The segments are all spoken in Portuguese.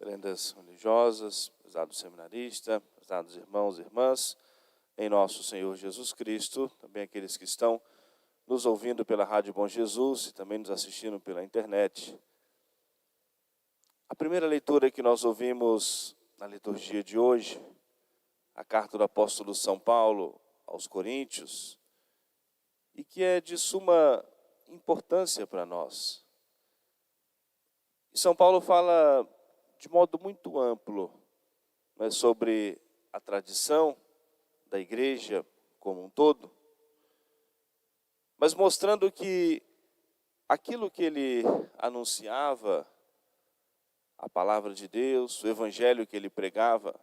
Prendas religiosas, prezados seminaristas, prezados irmãos e irmãs, em nosso Senhor Jesus Cristo, também aqueles que estão nos ouvindo pela Rádio Bom Jesus e também nos assistindo pela internet. A primeira leitura que nós ouvimos na liturgia de hoje, a carta do apóstolo São Paulo aos Coríntios, e que é de suma importância para nós. E São Paulo fala de modo muito amplo, né, sobre a tradição da igreja como um todo, mas mostrando que aquilo que ele anunciava, a palavra de Deus, o evangelho que ele pregava,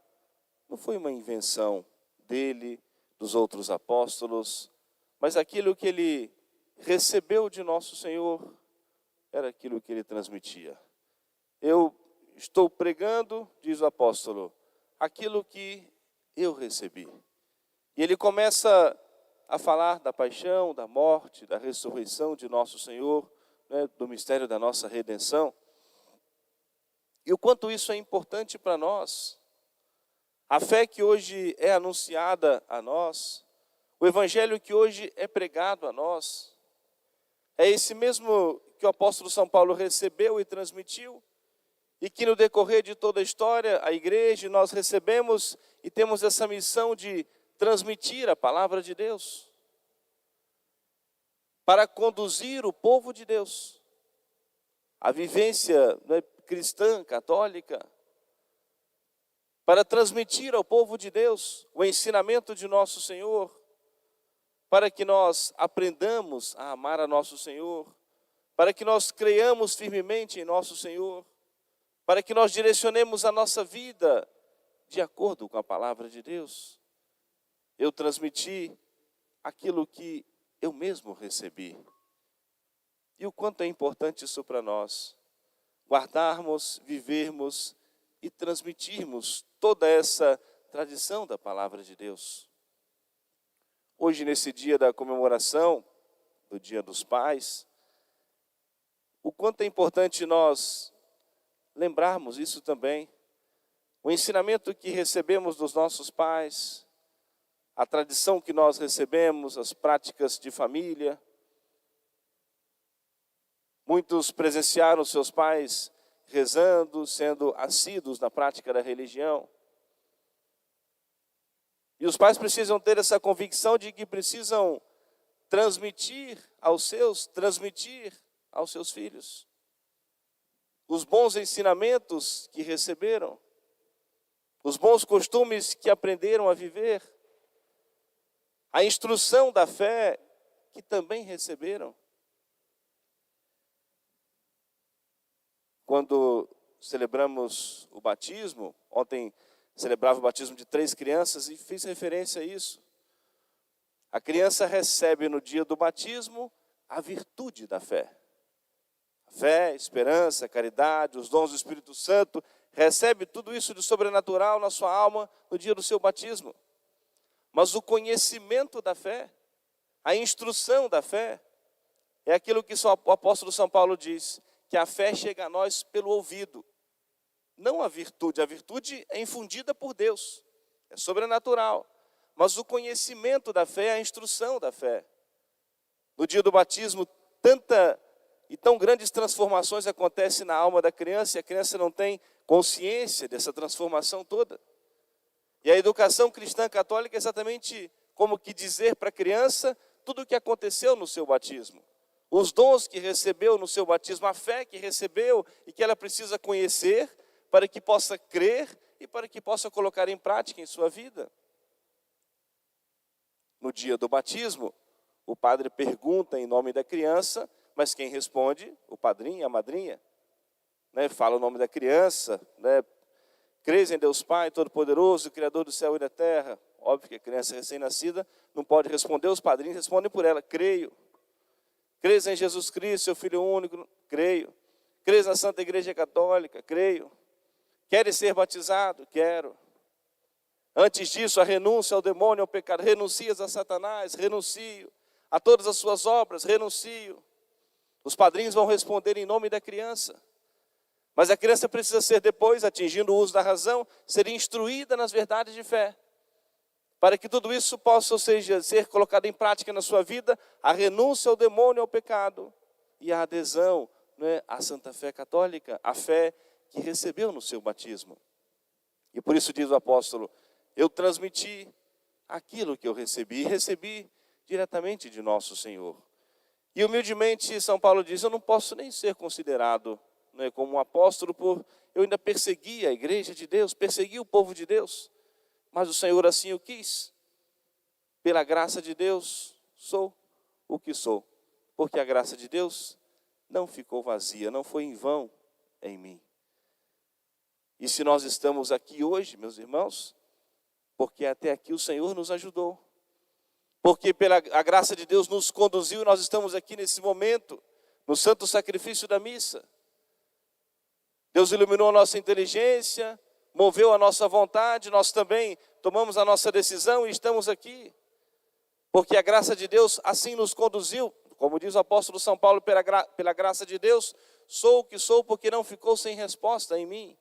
não foi uma invenção dele, dos outros apóstolos, mas aquilo que ele recebeu de nosso Senhor era aquilo que ele transmitia. Eu estou pregando, diz o apóstolo, aquilo que eu recebi. E ele começa a falar da paixão, da morte, da ressurreição de nosso Senhor, né, do mistério da nossa redenção. E o quanto isso é importante para nós. A fé que hoje é anunciada a nós, o evangelho que hoje é pregado a nós, é esse mesmo que o apóstolo São Paulo recebeu e transmitiu, e que no decorrer de toda a história, a igreja, nós recebemos e temos essa missão de transmitir a palavra de Deus, para conduzir o povo de Deus, a vivência, né, cristã, católica, para transmitir ao povo de Deus o ensinamento de nosso Senhor, para que nós aprendamos a amar a nosso Senhor, para que nós creiamos firmemente em nosso Senhor, para que nós direcionemos a nossa vida de acordo com a palavra de Deus. Eu transmiti aquilo que eu mesmo recebi. E o quanto é importante isso para nós, guardarmos, vivermos e transmitirmos toda essa tradição da palavra de Deus. Hoje, nesse dia da comemoração do Dia dos Pais, o quanto é importante nós lembrarmos isso também. O ensinamento que recebemos dos nossos pais, a tradição que nós recebemos, as práticas de família. Muitos presenciaram seus pais rezando, sendo assíduos na prática da religião. E os pais precisam ter essa convicção de que precisam transmitir aos seus filhos os bons ensinamentos que receberam, os bons costumes que aprenderam a viver, a instrução da fé que também receberam. Quando celebramos o batismo, ontem celebrava o batismo de 3 crianças e fiz referência a isso. A criança recebe no dia do batismo a virtude da fé. A fé, esperança, caridade, os dons do Espírito Santo, recebe tudo isso de sobrenatural na sua alma no dia do seu batismo. Mas o conhecimento da fé, a instrução da fé, é aquilo que o apóstolo São Paulo diz, que a fé chega a nós pelo ouvido. Não a virtude é infundida por Deus, é sobrenatural. Mas o conhecimento da fé é a instrução da fé. No dia do batismo, tão grandes transformações acontecem na alma da criança, e a criança não tem consciência dessa transformação toda. E a educação cristã católica é exatamente como que dizer para a criança tudo o que aconteceu no seu batismo. Os dons que recebeu no seu batismo, a fé que recebeu e que ela precisa conhecer para que possa crer e para que possa colocar em prática em sua vida. No dia do batismo, o padre pergunta em nome da criança, mas quem responde? O padrinho e a madrinha. Né? Fala o nome da criança, né? Crês em Deus Pai Todo-Poderoso, Criador do céu e da terra. Óbvio que a criança recém-nascida não pode responder, os padrinhos respondem por ela. Creio. Crês em Jesus Cristo, seu Filho único? Creio. Crês na Santa Igreja Católica? Creio. Queres ser batizado? Quero. Antes disso, a renúncia ao demônio, ao pecado. Renuncias a Satanás? Renuncio. A todas as suas obras? Renuncio. Os padrinhos vão responder em nome da criança. Mas a criança precisa ser depois, atingindo o uso da razão, ser instruída nas verdades de fé. Para que tudo isso possa, ou seja, ser colocado em prática na sua vida, a renúncia ao demônio e ao pecado, e a adesão, né, à Santa Fé Católica, a fé que recebeu no seu batismo. E por isso diz o apóstolo, eu transmiti aquilo que eu recebi, e recebi diretamente de nosso Senhor. E humildemente São Paulo diz, eu não posso nem ser considerado, né, como um apóstolo, eu ainda persegui a igreja de Deus, persegui o povo de Deus, mas o Senhor assim o quis. Pela graça de Deus, sou o que sou, porque a graça de Deus não ficou vazia, não foi em vão em mim. E se nós estamos aqui hoje, meus irmãos, porque até aqui o Senhor nos ajudou, porque a graça de Deus nos conduziu, nós estamos aqui nesse momento, no santo sacrifício da missa. Deus iluminou a nossa inteligência, moveu a nossa vontade, nós também tomamos a nossa decisão e estamos aqui. Porque a graça de Deus assim nos conduziu, como diz o apóstolo São Paulo, pela graça de Deus, sou o que sou porque não ficou sem resposta em mim.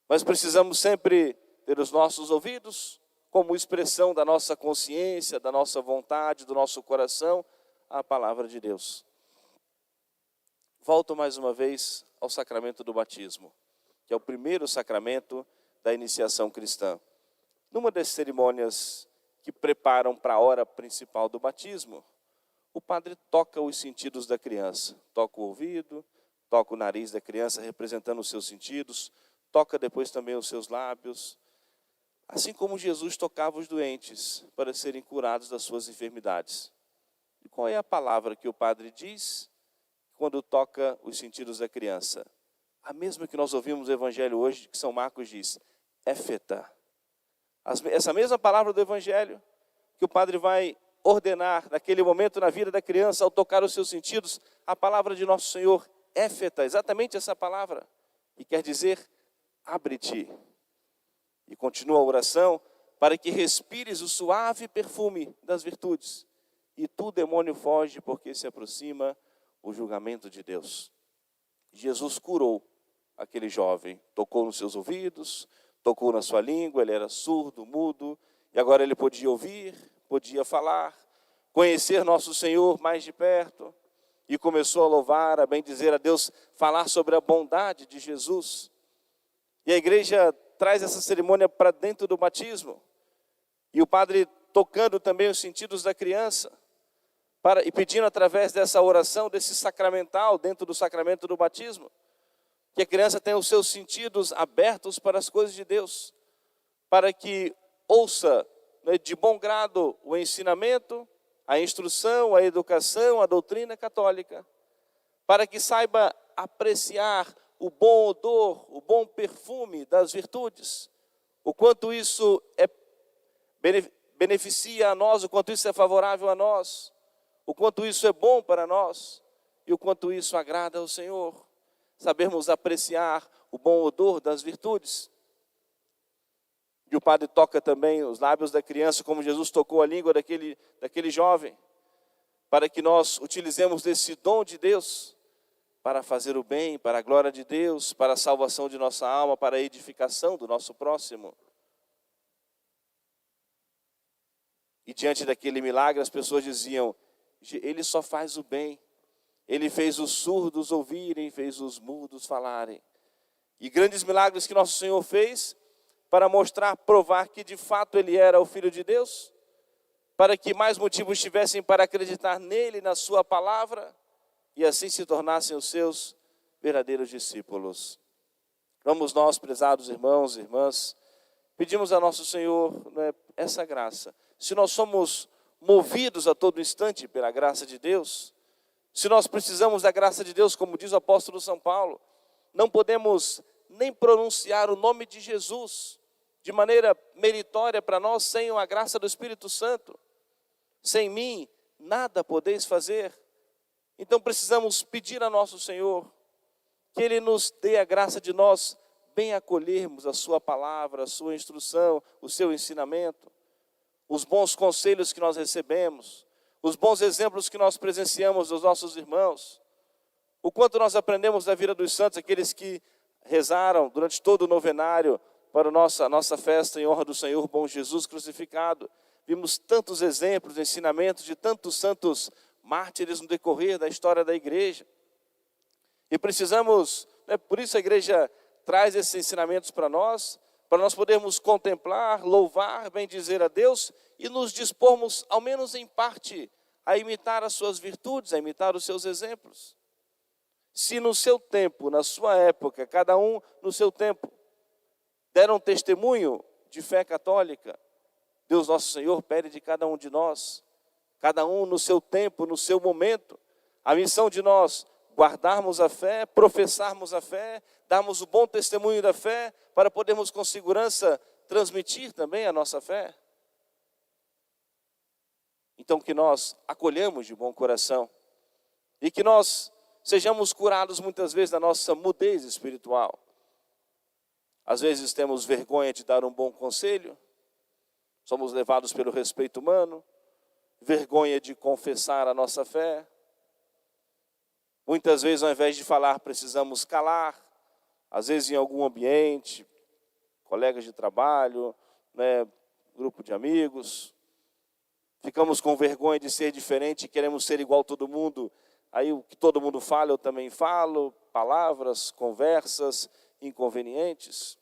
Mas precisamos sempre ter os nossos ouvidos como expressão da nossa consciência, da nossa vontade, do nosso coração, à palavra de Deus. Volto mais uma vez ao sacramento do batismo, que é o primeiro sacramento da iniciação cristã. Numa das cerimônias que preparam para a hora principal do batismo, o padre toca os sentidos da criança. Toca o ouvido, toca o nariz da criança, representando os seus sentidos, toca depois também os seus lábios, assim como Jesus tocava os doentes para serem curados das suas enfermidades. E qual é a palavra que o padre diz quando toca os sentidos da criança? A mesma que nós ouvimos no Evangelho hoje, que São Marcos diz, éfeta. Essa mesma palavra do Evangelho, que o padre vai ordenar naquele momento na vida da criança, ao tocar os seus sentidos, a palavra de nosso Senhor, éfeta, exatamente essa palavra, que quer dizer, abre-te. E continua a oração, para que respires o suave perfume das virtudes, e tu, demônio, foge, porque se aproxima o julgamento de Deus. Jesus curou aquele jovem, tocou nos seus ouvidos, tocou na sua língua, ele era surdo, mudo, e agora ele podia ouvir, podia falar, conhecer nosso Senhor mais de perto, e começou a louvar, a bendizer a Deus, falar sobre a bondade de Jesus. E a igreja traz essa cerimônia para dentro do batismo, e o padre tocando também os sentidos da criança, e pedindo através dessa oração, desse sacramental, dentro do sacramento do batismo, que a criança tenha os seus sentidos abertos para as coisas de Deus, para que ouça, né, de bom grado o ensinamento, a instrução, a educação, a doutrina católica, para que saiba apreciar o bom odor, o bom perfume das virtudes, o quanto isso beneficia a nós, o quanto isso é favorável a nós, o quanto isso é bom para nós e o quanto isso agrada ao Senhor. Sabermos apreciar o bom odor das virtudes. E o padre toca também os lábios da criança, como Jesus tocou a língua daquele jovem, para que nós utilizemos desse dom de Deus para fazer o bem, para a glória de Deus, para a salvação de nossa alma, para a edificação do nosso próximo. E diante daquele milagre, as pessoas diziam, ele só faz o bem. Ele fez os surdos ouvirem, fez os mudos falarem. E grandes milagres que nosso Senhor fez para mostrar, provar que de fato Ele era o Filho de Deus, para que mais motivos tivessem para acreditar nele, na sua palavra, e assim se tornassem os seus verdadeiros discípulos. Vamos nós, prezados irmãos e irmãs, pedimos a nosso Senhor, né, essa graça. Se nós somos movidos a todo instante pela graça de Deus, se nós precisamos da graça de Deus, como diz o apóstolo São Paulo, não podemos nem pronunciar o nome de Jesus de maneira meritória para nós sem a graça do Espírito Santo. Sem mim, nada podeis fazer. Então precisamos pedir a nosso Senhor que Ele nos dê a graça de nós bem acolhermos a sua palavra, a sua instrução, o seu ensinamento, os bons conselhos que nós recebemos, os bons exemplos que nós presenciamos dos nossos irmãos, O quanto nós aprendemos da vida dos santos, aqueles que rezaram durante todo o novenário para a nossa festa em honra do Senhor bom Jesus crucificado. Vimos tantos exemplos, ensinamentos de tantos santos mártires no decorrer da história da igreja. E precisamos, por isso a igreja traz esses ensinamentos para nós podermos contemplar, louvar, bendizer a Deus e nos dispormos, ao menos em parte, a imitar as suas virtudes, a imitar os seus exemplos. Se no seu tempo, na sua época, cada um no seu tempo, deram testemunho de fé católica, Deus Nosso Senhor pede de cada um de nós, cada um no seu tempo, no seu momento, a missão de nós guardarmos a fé, professarmos a fé, darmos o bom testemunho da fé, para podermos com segurança transmitir também a nossa fé. Então que nós acolhamos de bom coração e que nós sejamos curados muitas vezes da nossa mudez espiritual. Às vezes temos vergonha de dar um bom conselho, somos levados pelo respeito humano, vergonha de confessar a nossa fé. Muitas vezes, ao invés de falar, precisamos calar. Às vezes em algum ambiente, colegas de trabalho, grupo de amigos. Ficamos com vergonha de ser diferente, queremos ser igual a todo mundo. Aí o que todo mundo fala, eu também falo. Palavras, conversas inconvenientes.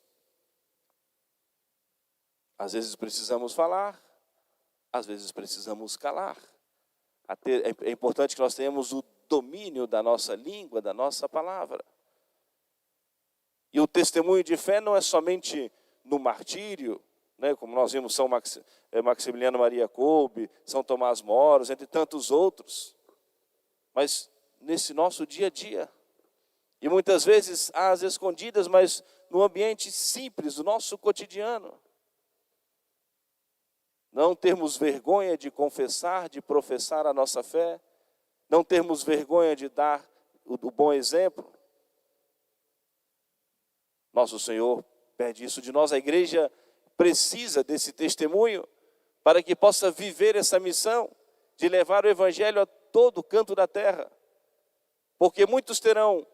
Às vezes precisamos falar, às vezes precisamos calar. É importante que nós tenhamos o domínio da nossa língua, da nossa palavra. E o testemunho de fé não é somente no martírio, como nós vimos São Maximiliano Maria Kolbe, São Tomás Moros, entre tantos outros, mas nesse nosso dia a dia. E muitas vezes às escondidas, mas no ambiente simples, do nosso cotidiano. Não termos vergonha de confessar, de professar a nossa fé, não termos vergonha de dar o bom exemplo. Nosso Senhor pede isso de nós. A igreja precisa desse testemunho para que possa viver essa missão de levar o evangelho a todo canto da terra. Porque muitos terão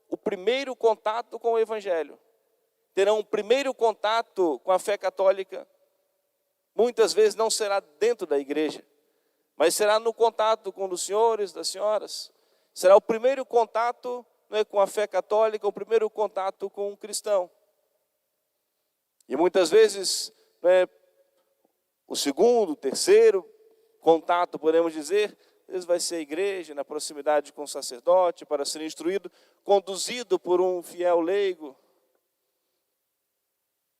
o primeiro contato com o evangelho, terão o primeiro contato com a fé católica. Muitas vezes não será dentro da igreja, mas será no contato com os senhores, das senhoras. Será o primeiro contato com a fé católica, o primeiro contato com um cristão. E muitas vezes, o segundo, terceiro contato, podemos dizer, às vezes vai ser a igreja, na proximidade com o sacerdote, para ser instruído, conduzido por um fiel leigo.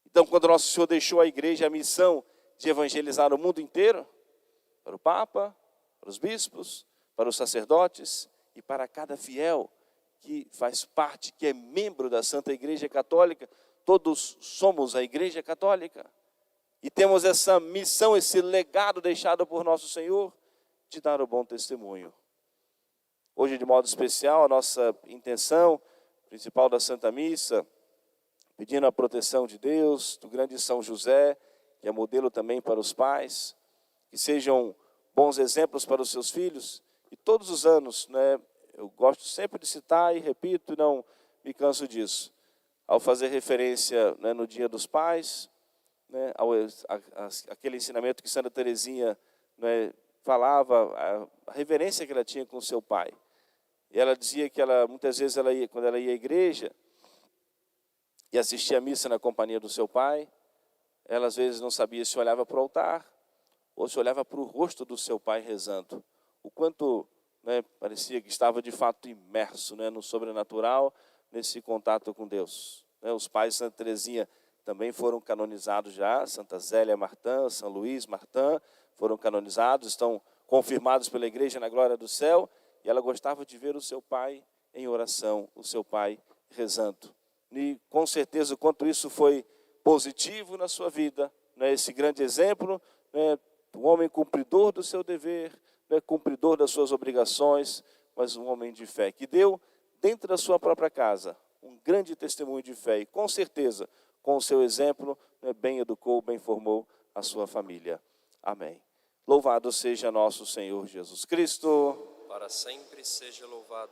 Então, quando Nosso Senhor deixou a igreja a missão de evangelizar o mundo inteiro, para o Papa, para os bispos, para os sacerdotes e para cada fiel que faz parte, que é membro da Santa Igreja Católica. Todos somos a Igreja Católica e temos essa missão, esse legado deixado por Nosso Senhor de dar o bom testemunho. Hoje, de modo especial, a nossa intenção principal da Santa Missa, pedindo a proteção de Deus, do grande São José, que é modelo também para os pais, que sejam bons exemplos para os seus filhos. E todos os anos, eu gosto sempre de citar e repito, e não me canso disso, ao fazer referência no Dia dos Pais, aquele ensinamento que Santa Teresinha falava, a reverência que ela tinha com o seu pai. E ela dizia que muitas vezes, quando ela ia à igreja e assistia a missa na companhia do seu pai, ela às vezes não sabia se olhava para o altar ou se olhava para o rosto do seu pai rezando. O quanto parecia que estava de fato imerso no sobrenatural, nesse contato com Deus. Os pais de Santa Teresinha também foram canonizados já, Santa Zélia Martã, São Luís Martã, foram canonizados, estão confirmados pela igreja na glória do céu, e ela gostava de ver o seu pai em oração, o seu pai rezando. E com certeza o quanto isso foi positivo na sua vida, esse grande exemplo, um homem cumpridor do seu dever, cumpridor das suas obrigações, mas um homem de fé, que deu dentro da sua própria casa um grande testemunho de fé, e com certeza, com o seu exemplo, bem educou, bem formou a sua família. Amém. Louvado seja nosso Senhor Jesus Cristo. Para sempre seja louvado.